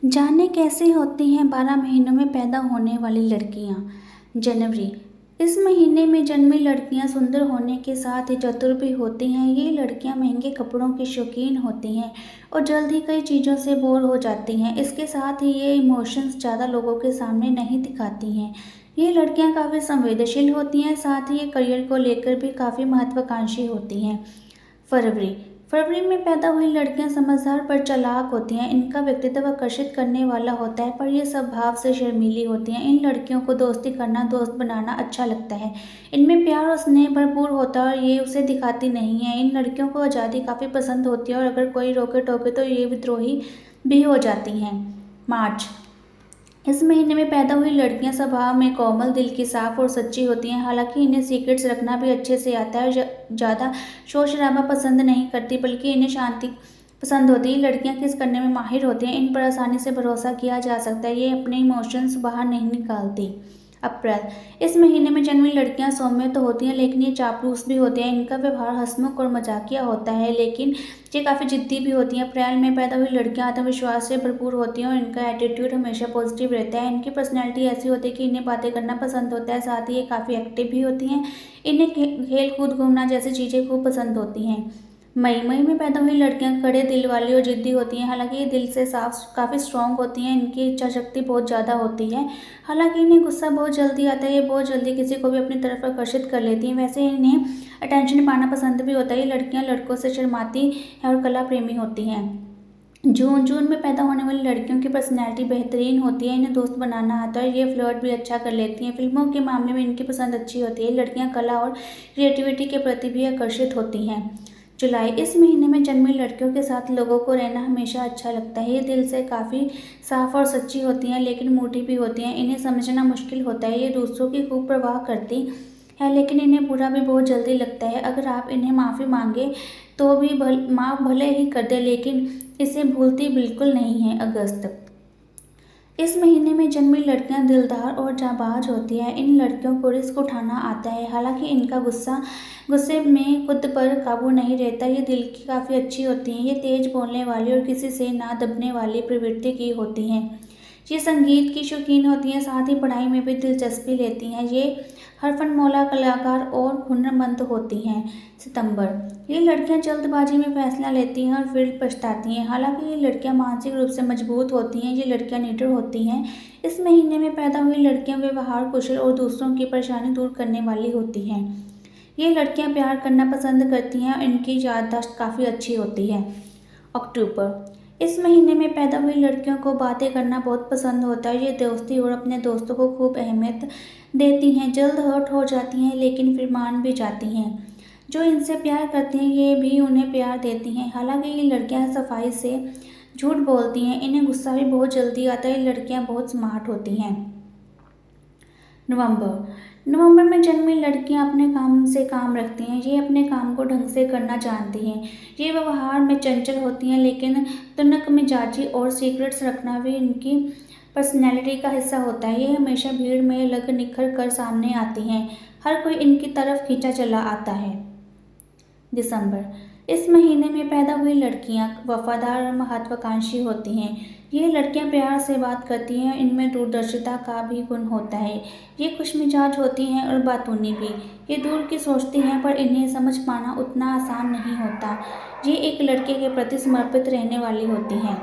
जानें कैसे होती हैं 12 महीनों में पैदा होने वाली लड़कियां। जनवरी। इस महीने में जन्मी लड़कियां सुंदर होने के साथ ही चतुर भी होती हैं। ये लड़कियां महंगे कपड़ों की शौकीन होती हैं और जल्द ही कई चीज़ों से बोर हो जाती हैं। इसके साथ ही ये इमोशंस ज़्यादा लोगों के सामने नहीं दिखाती हैं। ये लड़कियां काफ़ी संवेदनशील होती हैं, साथ ही ये करियर को लेकर भी काफ़ी महत्वाकांक्षी होती हैं। फरवरी। फरवरी में पैदा हुई लड़कियां समझदार पर चालाक होती हैं। इनका व्यक्तित्व आकर्षित करने वाला होता है, पर ये स्वभाव से शर्मीली होती हैं। इन लड़कियों को दोस्ती करना, दोस्त बनाना अच्छा लगता है। इनमें प्यार और स्नेह भरपूर होता है और ये उसे दिखाती नहीं है। इन लड़कियों को आज़ादी काफ़ी पसंद होती है और अगर कोई रोके टोके तो ये विद्रोही भी हो जाती हैं। मार्च। इस महीने में पैदा हुई लड़कियां स्वभाव में कोमल, दिल की साफ और सच्ची होती हैं। हालांकि इन्हें सीक्रेट्स रखना भी अच्छे से आता है। ज़्यादा शोर शराबा पसंद नहीं करती, बल्कि इन्हें शांति पसंद होती है। लड़कियां किस करने में माहिर होती हैं, इन पर आसानी से भरोसा किया जा सकता है। ये अपने इमोशंस बाहर नहीं निकालती। अप्रैल। इस महीने में जन्मी लड़कियां सौम्य तो होती हैं, लेकिन ये चापलूस भी होती हैं। इनका व्यवहार हंसमुख और मजाकिया होता है, लेकिन ये काफ़ी जिद्दी भी होती हैं। अप्रैल में पैदा हुई लड़कियां आत्मविश्वास से भरपूर होती हैं और इनका एटीट्यूड हमेशा पॉजिटिव रहता है। इनकी पर्सनैलिटी ऐसी होती है कि इन्हें बातें करना पसंद होता है, साथ ही ये काफ़ी एक्टिव भी होती हैं। इन्हें खेल कूद, घूमना जैसी चीज़ें खूब पसंद होती हैं। मई में पैदा हुई लड़कियां कड़े दिल वाली और जिद्दी होती हैं। हालांकि ये दिल से साफ काफ़ी स्ट्रांग होती हैं। इनकी इच्छा शक्ति बहुत ज़्यादा होती है। हालांकि इन्हें गुस्सा बहुत जल्दी आता है। ये बहुत जल्दी किसी को भी अपनी तरफ आकर्षित कर लेती हैं। वैसे इन्हें अटेंशन पाना पसंद भी होता है। ये लड़कियां लड़कों से शर्माती हैं और कला प्रेमी होती हैं। जून में पैदा होने वाली लड़कियों की पर्सनैलिटी बेहतरीन होती है। इन्हें दोस्त बनाना आता है। ये फ्लर्ट भी अच्छा कर लेती हैं। फिल्मों के मामले में इनकी पसंद अच्छी होती है। लड़कियां कला और क्रिएटिविटी के प्रति भी आकर्षित होती हैं। जुलाई। इस महीने में जन्मी लड़कियों के साथ लोगों को रहना हमेशा अच्छा लगता है। ये दिल से काफ़ी साफ और सच्ची होती हैं, लेकिन मोटी भी होती हैं। इन्हें समझना मुश्किल होता है। ये दूसरों की खूब परवाह करती है, लेकिन इन्हें बुरा भी बहुत जल्दी लगता है। अगर आप इन्हें माफ़ी मांगे तो भी माफ़ भले ही कर दे, लेकिन इसे भूलती बिल्कुल नहीं है। अगस्त। इस महीने में जन्मी लड़कियां दिलदार और जाबाज होती हैं। इन लड़कियों को रिस्क उठाना आता है। हालांकि इनका गुस्से में खुद पर काबू नहीं रहता। ये दिल की काफ़ी अच्छी होती हैं। ये तेज बोलने वाली और किसी से ना दबने वाली प्रवृत्ति की होती हैं। ये संगीत की शौकीन होती हैं, साथ ही पढ़ाई में भी दिलचस्पी लेती हैं। ये हरफनमौला कलाकार और हुनरमंद होती हैं। सितंबर। ये लड़कियां जल्दबाजी में फैसला लेती हैं और फिर पछताती हैं। हालांकि ये लड़कियां मानसिक रूप से मजबूत होती हैं। ये लड़कियां निडर होती हैं। इस महीने में पैदा हुई लड़कियां व्यवहार कुशल और दूसरों की परेशानी दूर करने वाली होती हैं। ये लड़कियां प्यार करना पसंद करती हैं और इनकी याददाश्त काफ़ी अच्छी होती है। अक्टूबर। इस महीने में पैदा हुई लड़कियों को बातें करना बहुत पसंद होता है। ये दोस्ती और अपने दोस्तों को खूब अहमियत देती हैं। जल्द हर्ट हो जाती हैं, लेकिन फिर मान भी जाती हैं। जो इनसे प्यार करते हैं ये भी उन्हें प्यार देती हैं। हालांकि ये लड़कियां सफाई से झूठ बोलती हैं। इन्हें गुस्सा भी बहुत जल्दी आता है। ये लड़कियां बहुत स्मार्ट होती हैं। नवंबर में जन्मी लड़कियां अपने काम से काम रखती हैं। ये अपने काम को ढंग से करना जानती हैं। ये व्यवहार में चंचल होती हैं, लेकिन तुनक मिजाजी और सीक्रेट्स रखना भी इनकी पर्सनैलिटी का हिस्सा होता है। ये हमेशा भीड़ में अलग निखर कर सामने आती हैं। हर कोई इनकी तरफ खींचा चला आता है। दिसंबर। इस महीने में पैदा हुई लड़कियां वफादार और महत्वाकांक्षी होती हैं। ये लड़कियां प्यार से बात करती हैं। इनमें दूरदर्शिता का भी गुण होता है। ये खुशमिजाज होती हैं और बातूनी भी। ये दूर की सोचती हैं, पर इन्हें समझ पाना उतना आसान नहीं होता। ये एक लड़के के प्रति समर्पित रहने वाली होती हैं।